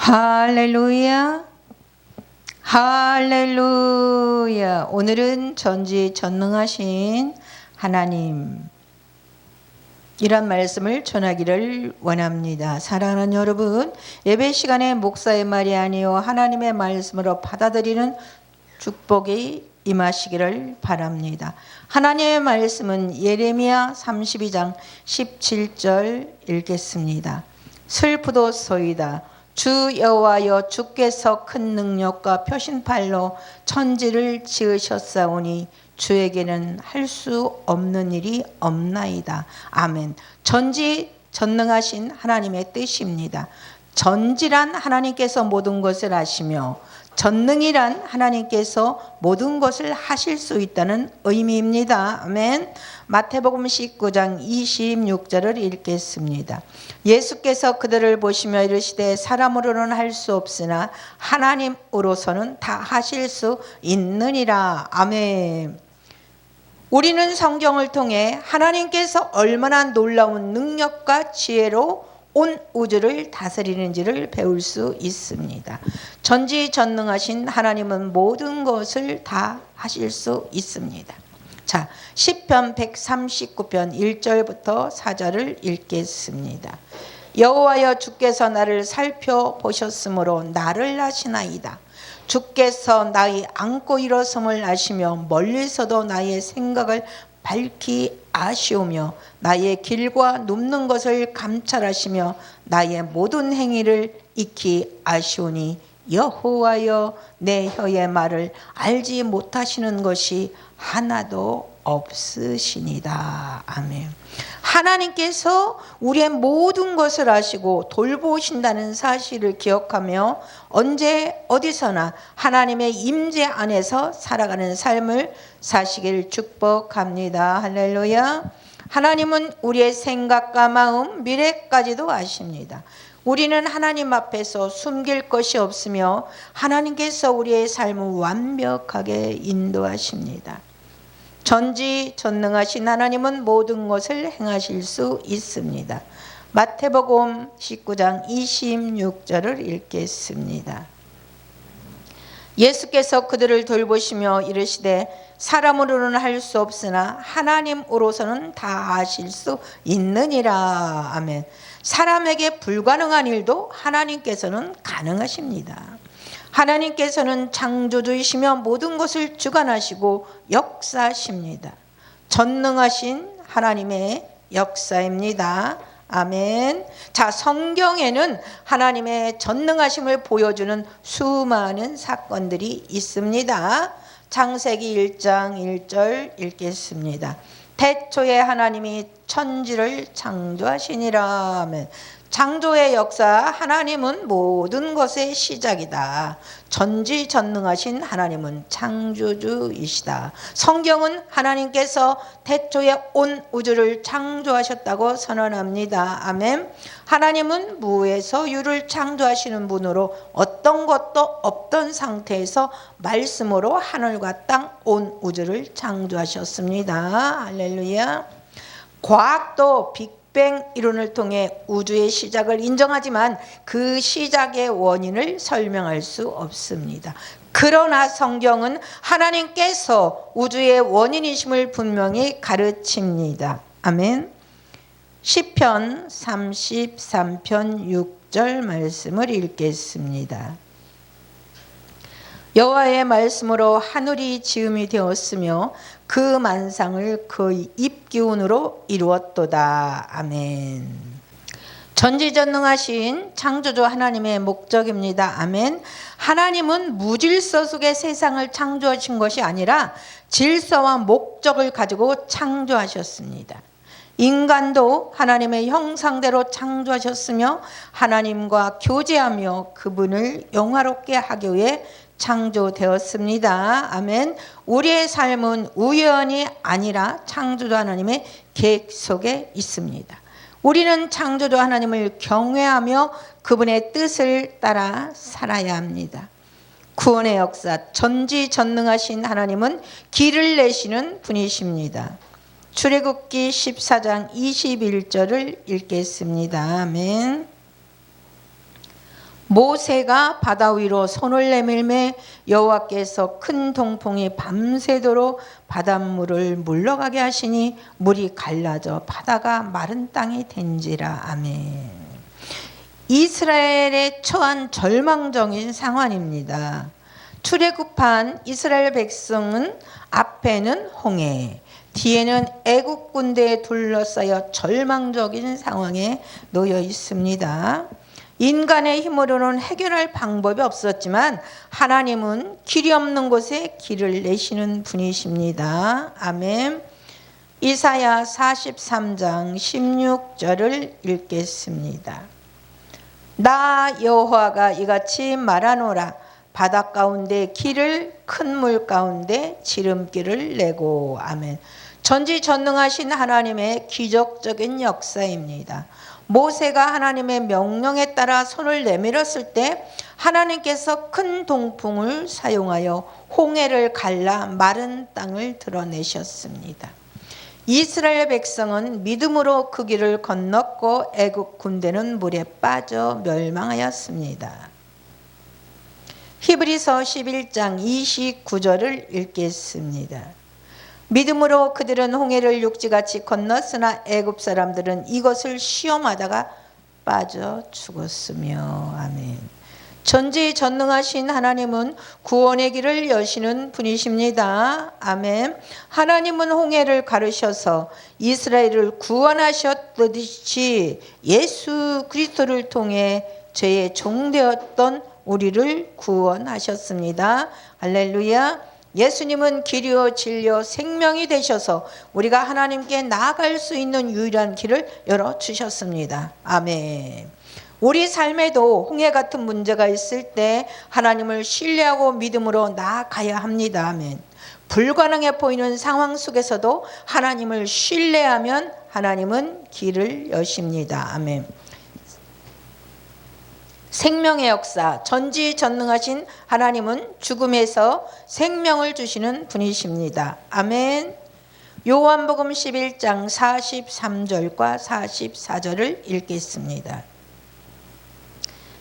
할렐루야, 할렐루야. 오늘은 전지전능하신 하나님 이란 말씀을 전하기를 원합니다. 사랑하는 여러분, 예배 시간에 목사의 말이 아니요 하나님의 말씀으로 받아들이는 축복이 임하시기를 바랍니다. 하나님의 말씀은 예레미야 32장 17절 읽겠습니다. 슬프도소이다. 주 여호와여, 주께서 큰 능력과 표신팔로 천지를 지으셨사오니 주에게는 할 수 없는 일이 없나이다. 아멘. 전지전능하신 하나님의 뜻입니다. 전지란 하나님께서 모든 것을 아시며 전능이란 하나님께서 모든 것을 하실 수 있다는 의미입니다. 아멘. 마태복음 19장 26절을 읽겠습니다. 예수께서 그들을 보시며 이르시되 사람으로는 할 수 없으나 하나님으로서는 다 하실 수 있느니라. 아멘. 우리는 성경을 통해 하나님께서 얼마나 놀라운 능력과 지혜로 온 우주를 다스리는지를 배울 수 있습니다. 전지전능하신 하나님은 모든 것을 다 하실 수 있습니다. 자, 시편 139편 1절부터 4절을 읽겠습니다. 여호와여, 주께서 나를 살펴보셨으므로 나를 아시나이다. 주께서 나의 안고 일어섬을 아시며 멀리서도 나의 생각을 밝히 아시오며 나의 길과 눕는 것을 감찰하시며 나의 모든 행위를 익히 아시오니 여호와여, 내 혀의 말을 알지 못하시는 것이 하나도 없으시니다. 아멘. 하나님께서 우리의 모든 것을 아시고 돌보신다는 사실을 기억하며 언제 어디서나 하나님의 임재 안에서 살아가는 삶을 사시길 축복합니다. 할렐루야. 하나님은 우리의 생각과 마음, 미래까지도 아십니다. 우리는 하나님 앞에서 숨길 것이 없으며 하나님께서 우리의 삶을 완벽하게 인도하십니다. 전지전능하신 하나님은 모든 것을 행하실 수 있습니다. 마태복음 19장 26절을 읽겠습니다. 예수께서 그들을 돌보시며 이르시되 사람으로는 할 수 없으나 하나님으로서는 다 하실 수 있느니라. 아멘. 사람에게 불가능한 일도 하나님께서는 가능하십니다. 하나님께서는 창조주이시며 모든 것을 주관하시고 역사하십니다. 전능하신 하나님의 역사입니다. 아멘. 자, 성경에는 하나님의 전능하심을 보여주는 수많은 사건들이 있습니다. 창세기 1장 1절 읽겠습니다. 태초에 하나님이 천지를 창조하시니라. 아멘. 창조의 역사, 하나님은 모든 것의 시작이다. 전지전능하신 하나님은 창조주이시다. 성경은 하나님께서 태초에 온 우주를 창조하셨다고 선언합니다. 아멘. 하나님은 무에서 유를 창조하시는 분으로 어떤 것도 없던 상태에서 말씀으로 하늘과 땅, 온 우주를 창조하셨습니다. 할렐루야. 과학도 빅뱅 이론을 통해 우주의 시작을 인정하지만 그 시작의 원인을 설명할 수 없습니다. 그러나 성경은 하나님께서 우주의 원인이심을 분명히 가르칩니다. 아멘. 시편 33편 6절 말씀을 읽겠습니다. 여호와의 말씀으로 하늘이 지음이 되었으며 그 만상을 그의 입기운으로 이루었도다. 아멘. 전지전능하신 창조주 하나님의 목적입니다. 아멘. 하나님은 무질서 속에 세상을 창조하신 것이 아니라 질서와 목적을 가지고 창조하셨습니다. 인간도 하나님의 형상대로 창조하셨으며 하나님과 교제하며 그분을 영화롭게 하기 위해 창조되었습니다. 아멘. 우리의 삶은 우연이 아니라 창조주 하나님의 계획 속에 있습니다. 우리는 창조주 하나님을 경외하며 그분의 뜻을 따라 살아야 합니다. 구원의 역사, 전지전능하신 하나님은 길을 내시는 분이십니다. 출애굽기 14장 21절을 읽겠습니다. 아멘. 모세가 바다 위로 손을 내밀매 여호와께서 큰 동풍이 밤새도록 바닷물을 물러가게 하시니 물이 갈라져 바다가 마른 땅이 된지라. 아멘. 이스라엘에 처한 절망적인 상황입니다. 출애굽한 이스라엘 백성은 앞에는 홍해, 뒤에는 애국 군대에 둘러싸여 절망적인 상황에 놓여 있습니다. 인간의 힘으로는 해결할 방법이 없었지만 하나님은 길이 없는 곳에 길을 내시는 분이십니다. 아멘. 이사야 43장 16절을 읽겠습니다. 나 여호와가 이같이 말하노라. 바다 가운데 길을, 큰 물 가운데 지름길을 내고. 아멘. 전지전능하신 하나님의 기적적인 역사입니다. 모세가 하나님의 명령에 따라 손을 내밀었을 때 하나님께서 큰 동풍을 사용하여 홍해를 갈라 마른 땅을 드러내셨습니다. 이스라엘 백성은 믿음으로 그 길을 건넜고 애국 군대는 물에 빠져 멸망하였습니다. 히브리서 11장 29절을 읽겠습니다. 믿음으로 그들은 홍해를 육지같이 건넜으나 애굽 사람들은 이것을 시험하다가 빠져 죽었으며. 아멘. 전지전능하신 하나님은 구원의 길을 여시는 분이십니다. 아멘. 하나님은 홍해를 가르셔서 이스라엘을 구원하셨듯이 예수 그리스도를 통해 죄의 종되었던 우리를 구원하셨습니다. 할렐루야. 예수님은 길이요 진리요 생명이 되셔서 우리가 하나님께 나아갈 수 있는 유일한 길을 열어주셨습니다. 아멘. 우리 삶에도 홍해 같은 문제가 있을 때 하나님을 신뢰하고 믿음으로 나아가야 합니다. 아멘. 불가능해 보이는 상황 속에서도 하나님을 신뢰하면 하나님은 길을 여십니다. 아멘. 생명의 역사, 전지전능하신 하나님은 죽음에서 생명을 주시는 분이십니다. 아멘. 요한복음 11장 43절과 44절을 읽겠습니다.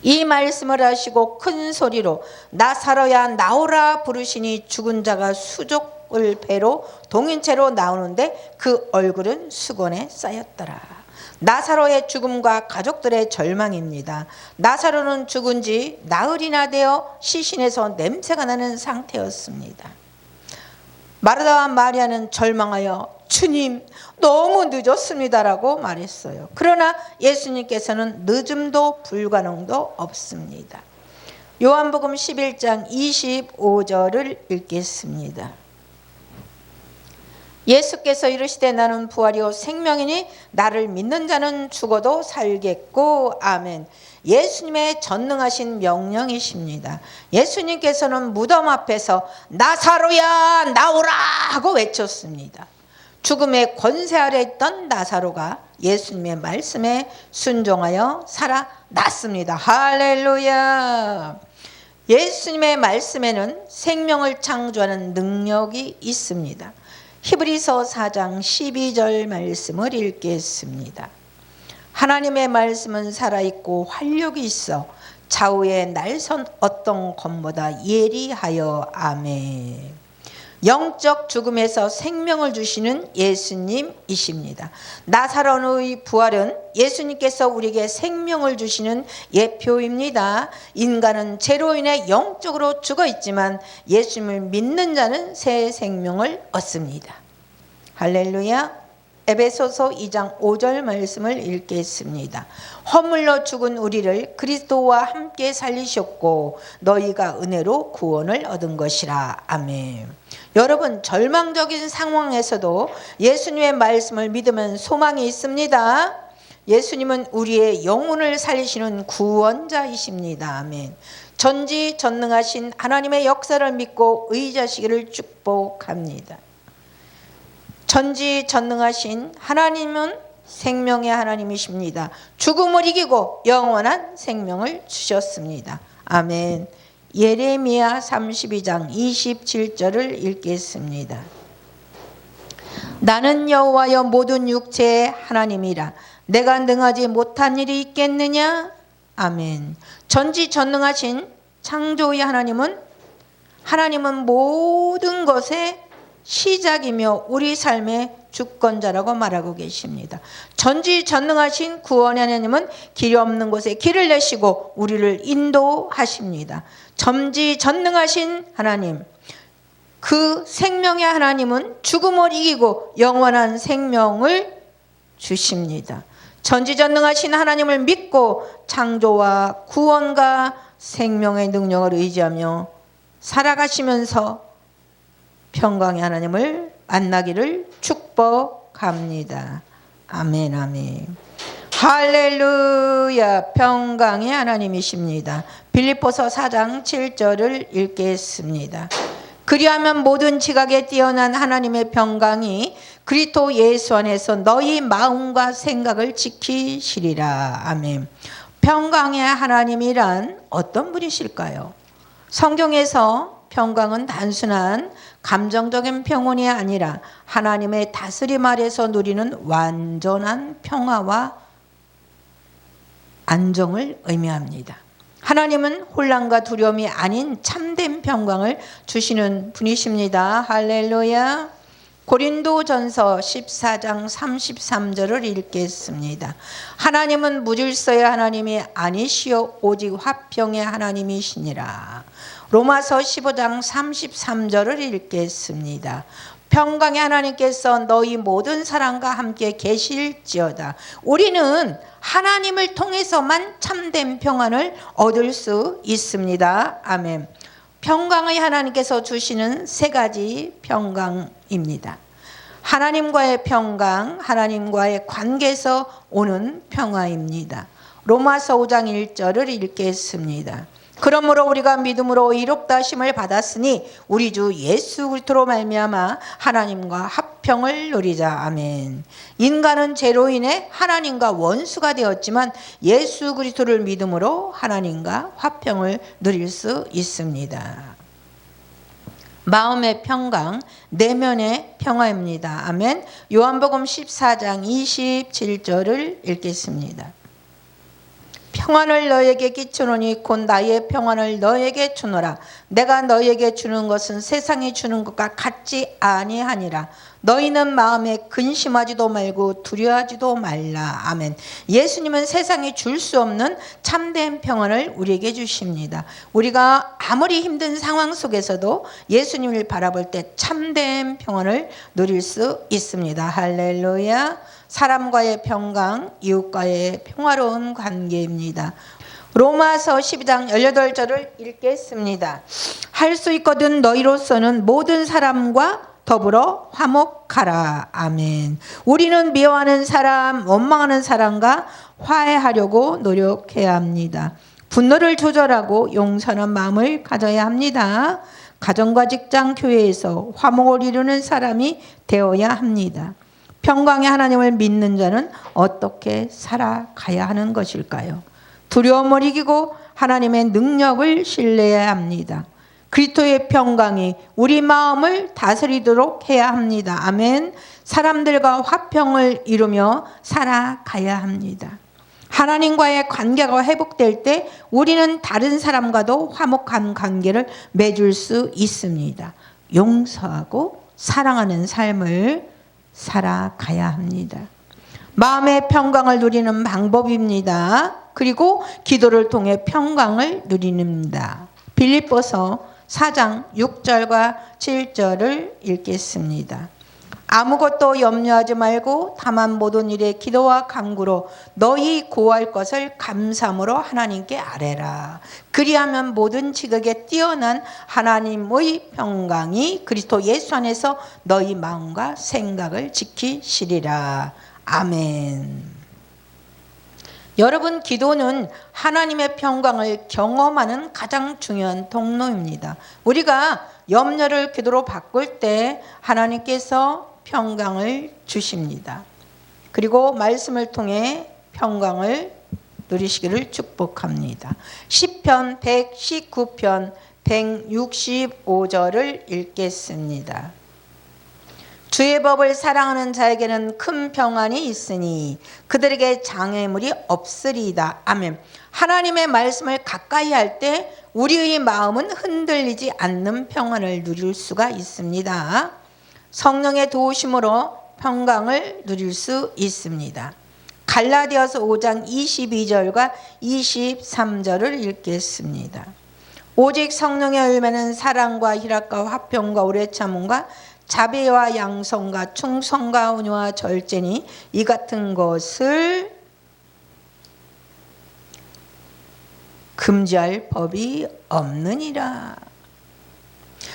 이 말씀을 하시고 큰 소리로 나사로야 나오라 부르시니 죽은 자가 수족을 배로 동인체로 나오는데 그 얼굴은 수건에 쌓였더라. 나사로의 죽음과 가족들의 절망입니다. 나사로는 죽은 지 나흘이나 되어 시신에서 냄새가 나는 상태였습니다. 마르다와 마리아는 절망하여 주님 너무 늦었습니다라고 말했어요. 그러나 예수님께서는 늦음도 불가능도 없습니다. 요한복음 11장 25절을 읽겠습니다. 예수께서 이르시되 나는 부활이요 생명이니 나를 믿는 자는 죽어도 살겠고. 아멘. 예수님의 전능하신 명령이십니다. 예수님께서는 무덤 앞에서 나사로야 나오라 하고 외쳤습니다. 죽음의 권세 아래 있던 나사로가 예수님의 말씀에 순종하여 살아났습니다. 할렐루야. 예수님의 말씀에는 생명을 창조하는 능력이 있습니다. 히브리서 4장 12절 말씀을 읽겠습니다. 하나님의 말씀은 살아있고 활력이 있어 좌우에 날선 어떤 검보다 예리하여. 아멘. 영적 죽음에서 생명을 주시는 예수님이십니다. 나사로의 부활은 예수님께서 우리에게 생명을 주시는 예표입니다. 인간은 죄로 인해 영적으로 죽어 있지만 예수님을 믿는 자는 새 생명을 얻습니다. 할렐루야. 에베소서 2장 5절 말씀을 읽겠습니다. 허물로 죽은 우리를 그리스도와 함께 살리셨고 너희가 은혜로 구원을 얻은 것이라. 아멘. 여러분, 절망적인 상황에서도 예수님의 말씀을 믿으면 소망이 있습니다. 예수님은 우리의 영혼을 살리시는 구원자이십니다. 아멘. 전지전능하신 하나님의 역사를 믿고 의지하시기를 축복합니다. 전지전능하신 하나님은 생명의 하나님이십니다. 죽음을 이기고 영원한 생명을 주셨습니다. 아멘. 예레미야 32장 27절을 읽겠습니다. 나는 여호와여 모든 육체의 하나님이라. 내가 능하지 못한 일이 있겠느냐? 아멘. 전지전능하신 창조의 하나님은 모든 것의 시작이며 우리 삶의 주권자라고 말하고 계십니다. 전지전능하신 구원의 하나님은 길이 없는 곳에 길을 내시고 우리를 인도하십니다. 전지전능하신 하나님, 그 생명의 하나님은 죽음을 이기고 영원한 생명을 주십니다. 전지전능하신 하나님을 믿고 창조와 구원과 생명의 능력을 의지하며 살아가시면서 평강의 하나님을 만나기를 축복합니다. 아멘, 아멘. 할렐루야. 평강의 하나님이십니다. 빌립보서 4장 7절을 읽겠습니다. 그리하면 모든 지각에 뛰어난 하나님의 평강이 그리스도 예수 안에서 너희 마음과 생각을 지키시리라. 아멘. 평강의 하나님이란 어떤 분이실까요? 성경에서 평강은 단순한 감정적인 평온이 아니라 하나님의 다스림 아래서 누리는 완전한 평화와 안정을 의미합니다. 하나님은 혼란과 두려움이 아닌 참된 평강을 주시는 분이십니다. 할렐루야. 고린도전서 14장 33절을 읽겠습니다. 하나님은 무질서의 하나님이 아니시오 오직 화평의 하나님이시니라. 로마서 15장 33절을 읽겠습니다. 평강의 하나님께서 너희 모든 사람과 함께 계실지어다. 우리는 하나님을 통해서만 참된 평안을 얻을 수 있습니다. 아멘. 평강의 하나님께서 주시는 세 가지 평강입니다. 하나님과의 평강, 하나님과의 관계에서 오는 평화입니다. 로마서 5장 1절을 읽겠습니다. 그러므로 우리가 믿음으로 이롭다 하심을 받았으니 우리 주 예수 그리스도로 말미암아 하나님과 화평을 누리자. 아멘. 인간은 죄로 인해 하나님과 원수가 되었지만 예수 그리스도를 믿음으로 하나님과 화평을 누릴 수 있습니다. 마음의 평강, 내면의 평화입니다. 아멘. 요한복음 14장 27절을 읽겠습니다. 평안을 너에게 끼치노니 곧 나의 평안을 너에게 주노라. 내가 너에게 주는 것은 세상이 주는 것과 같지 아니하니라. 너희는 마음에 근심하지도 말고 두려워하지도 말라. 아멘. 예수님은 세상이 줄 수 없는 참된 평안을 우리에게 주십니다. 우리가 아무리 힘든 상황 속에서도 예수님을 바라볼 때 참된 평안을 누릴 수 있습니다. 할렐루야. 사람과의 평강, 이웃과의 평화로운 관계입니다. 로마서 12장 18절을 읽겠습니다. 할 수 있거든 너희로서는 모든 사람과 더불어 화목하라. 아멘. 우리는 미워하는 사람, 원망하는 사람과 화해하려고 노력해야 합니다. 분노를 조절하고 용서하는 마음을 가져야 합니다. 가정과 직장, 교회에서 화목을 이루는 사람이 되어야 합니다. 평강의 하나님을 믿는 자는 어떻게 살아가야 하는 것일까요? 두려움을 이기고 하나님의 능력을 신뢰해야 합니다. 그리스도의 평강이 우리 마음을 다스리도록 해야 합니다. 아멘. 사람들과 화평을 이루며 살아가야 합니다. 하나님과의 관계가 회복될 때 우리는 다른 사람과도 화목한 관계를 맺을 수 있습니다. 용서하고 사랑하는 삶을 살아가야 합니다. 마음의 평강을 누리는 방법입니다. 그리고 기도를 통해 평강을 누립니다. 빌립보서 4장 6절과 7절을 읽겠습니다. 아무것도 염려하지 말고 다만 모든 일에 기도와 간구로 너희 구할 것을 감사함으로 하나님께 아뢰라. 그리하면 모든 지극에 뛰어난 하나님의 평강이 그리스도 예수 안에서 너희 마음과 생각을 지키시리라. 아멘. 여러분, 기도는 하나님의 평강을 경험하는 가장 중요한 통로입니다. 우리가 염려를 기도로 바꿀 때 하나님께서 평강을 주십니다. 그리고 말씀을 통해 평강을 누리시기를 축복합니다. 시편 119편 165절을 읽겠습니다. 주의 법을 사랑하는 자에게는 큰 평안이 있으니 그들에게 장애물이 없으리이다. 아멘. 하나님의 말씀을 가까이 할 때 우리의 마음은 흔들리지 않는 평안을 누릴 수가 있습니다. 성령의 도우심으로 평강을 누릴 수 있습니다. 갈라디아서 5장 22절과 23절을 읽겠습니다. 오직 성령의 열매는 사랑과 희락과 화평과 오래 참음과 자비와 양성과 충성과 온유와 절제니 이 같은 것을 금지할 법이 없느니라.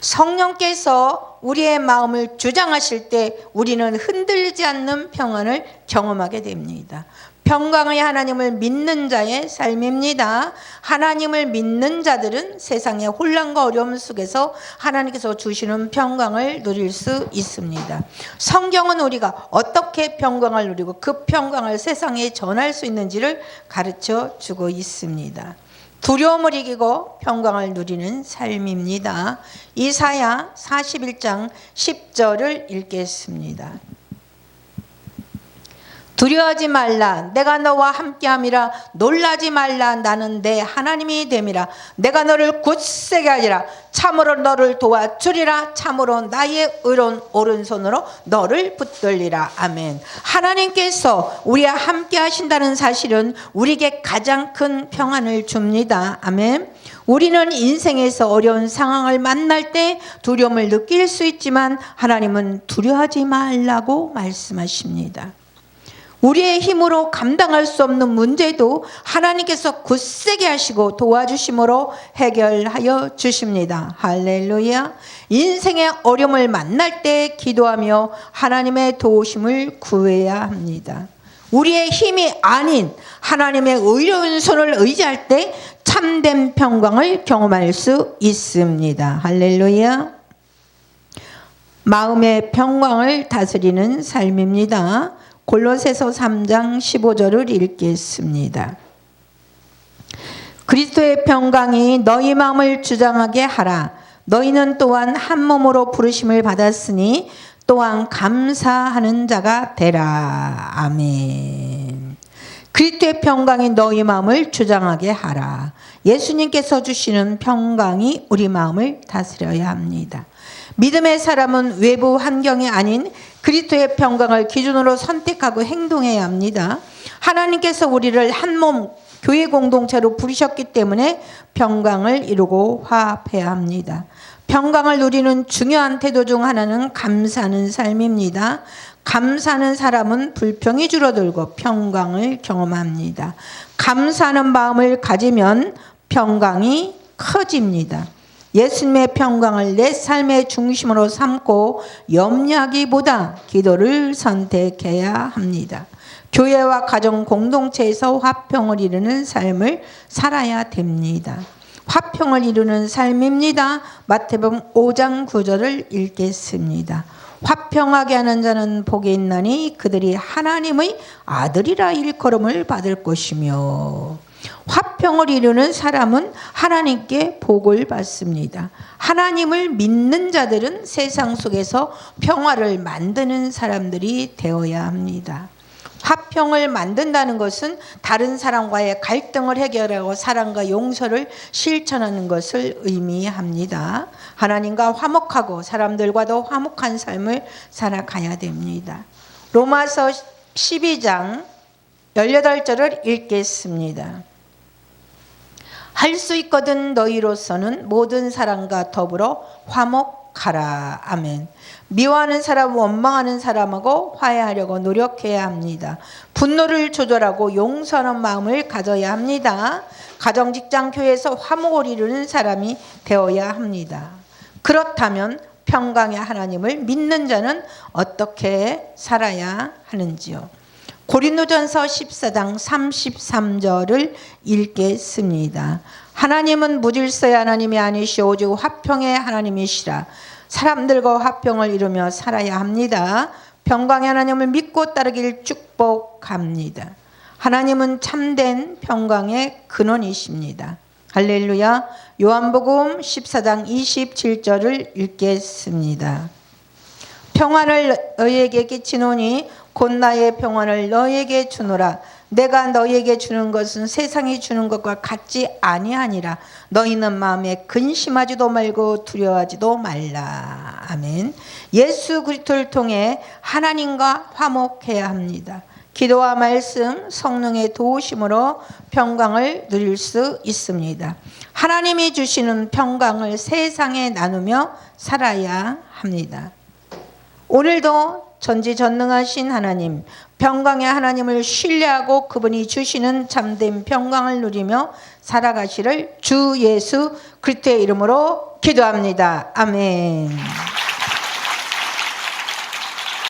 성령께서 우리의 마음을 주장하실 때 우리는 흔들리지 않는 평안을 경험하게 됩니다. 평강의 하나님을 믿는 자의 삶입니다. 하나님을 믿는 자들은 세상의 혼란과 어려움 속에서 하나님께서 주시는 평강을 누릴 수 있습니다. 성경은 우리가 어떻게 평강을 누리고 그 평강을 세상에 전할 수 있는지를 가르쳐 주고 있습니다. 두려움을 이기고 평강을 누리는 삶입니다. 이사야 41장 10절을 읽겠습니다. 두려워하지 말라. 내가 너와 함께함이라. 놀라지 말라. 나는 내 하나님이 됨이라. 내가 너를 굳세게 하리라. 참으로 너를 도와주리라. 참으로 나의 의로운 오른손으로 너를 붙들리라. 아멘. 하나님께서 우리와 함께 하신다는 사실은 우리에게 가장 큰 평안을 줍니다. 아멘. 우리는 인생에서 어려운 상황을 만날 때 두려움을 느낄 수 있지만 하나님은 두려워하지 말라고 말씀하십니다. 우리의 힘으로 감당할 수 없는 문제도 하나님께서 굳세게 하시고 도와주심으로 해결하여 주십니다. 할렐루야. 인생의 어려움을 만날 때 기도하며 하나님의 도우심을 구해야 합니다. 우리의 힘이 아닌 하나님의 의로운 손을 의지할 때 참된 평강을 경험할 수 있습니다. 할렐루야. 마음의 평강을 다스리는 삶입니다. 골로새서 3장 15절을 읽겠습니다. 그리스도의 평강이 너희 마음을 주장하게 하라. 너희는 또한 한 몸으로 부르심을 받았으니 또한 감사하는 자가 되라. 아멘. 그리스도의 평강이 너희 마음을 주장하게 하라. 예수님께서 주시는 평강이 우리 마음을 다스려야 합니다. 믿음의 사람은 외부 환경이 아닌 그리스도의 평강을 기준으로 선택하고 행동해야 합니다. 하나님께서 우리를 한 몸 교회 공동체로 부르셨기 때문에 평강을 이루고 화합해야 합니다. 평강을 누리는 중요한 태도 중 하나는 감사하는 삶입니다. 감사하는 사람은 불평이 줄어들고 평강을 경험합니다. 감사하는 마음을 가지면 평강이 커집니다. 예수님의 평강을 내 삶의 중심으로 삼고 염려하기보다 기도를 선택해야 합니다. 교회와 가정 공동체에서 화평을 이루는 삶을 살아야 됩니다. 화평을 이루는 삶입니다. 마태복음 5장 9절을 읽겠습니다. 화평하게 하는 자는 복이 있나니 그들이 하나님의 아들이라 일컬음을 받을 것이며, 화평을 이루는 사람은 하나님께 복을 받습니다. 하나님을 믿는 자들은 세상 속에서 평화를 만드는 사람들이 되어야 합니다. 화평을 만든다는 것은 다른 사람과의 갈등을 해결하고 사랑과 용서를 실천하는 것을 의미합니다. 하나님과 화목하고 사람들과도 화목한 삶을 살아가야 됩니다. 로마서 12장 18절을 읽겠습니다. 할 수 있거든 너희로서는 모든 사람과 더불어 화목하라. 아멘. 미워하는 사람, 원망하는 사람하고 화해하려고 노력해야 합니다. 분노를 조절하고 용서하는 마음을 가져야 합니다. 가정, 직장, 교회에서 화목을 이루는 사람이 되어야 합니다. 그렇다면 평강의 하나님을 믿는 자는 어떻게 살아야 하는지요? 고린도전서 14장 33절을 읽겠습니다. 하나님은 무질서의 하나님이 아니시오 오직 화평의 하나님이시라. 사람들과 화평을 이루며 살아야 합니다. 평강의 하나님을 믿고 따르길 축복합니다. 하나님은 참된 평강의 근원이십니다. 할렐루야. 요한복음 14장 27절을 읽겠습니다. 평안을 너희에게 끼치노니 곧 나의 평안을 너희에게 주노라. 내가 너희에게 주는 것은 세상이 주는 것과 같지 아니하니라. 너희는 마음에 근심하지도 말고 두려워하지도 말라. 아멘. 예수 그리스도를 통해 하나님과 화목해야 합니다. 기도와 말씀, 성령의 도우심으로 평강을 누릴 수 있습니다. 하나님이 주시는 평강을 세상에 나누며 살아야 합니다. 오늘도 전지전능하신 하나님, 평강의 하나님을 신뢰하고 그분이 주시는 참된 평강을 누리며 살아가시를 주 예수 그리스도의 이름으로 기도합니다. 아멘.